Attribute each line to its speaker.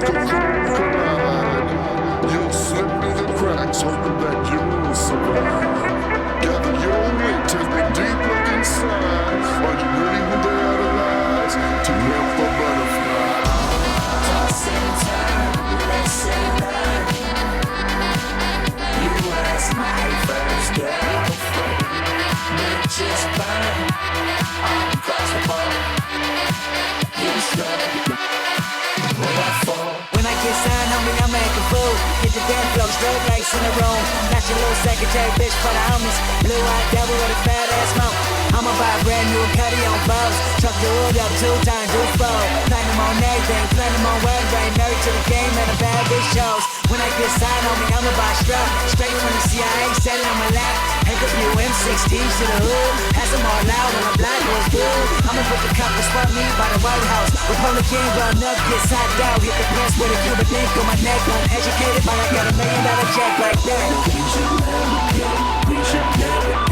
Speaker 1: the who collide. You'll slip through the cracks, hoping that you'll survive. Gather your weight, take me deep look inside. Are you ready when they're out of lies to help a butterfly?
Speaker 2: Toss and turn, lesson learned. You was my first girlfriend. Bridges burn, across the board. You struck, will I fall?
Speaker 3: When I get signed, homie, I'm acting fool. Hit the dance floor, strobe lights in the room. Got your little secretary bitch for the homies. Blue-eyed devil with a fat ass mouth. I'ma buy a brand new Cuddy on bows. Truck the hood up 2 times, do 4. Platinum on everything, platinum on wedding ring. Married to the game and a bad bitch shows. When I get signed, homie, I'ma buy strap. Straight from the CIA, set it on my lap. Take a few M16s to the hood. Pass them all out on the black horse blue. I'ma put the cup and spot me by the White House. Republican run up, get socked out. Hit the pants with a Cuban link on my neck. Uneducated, but I got $1 million check like that.
Speaker 2: We should never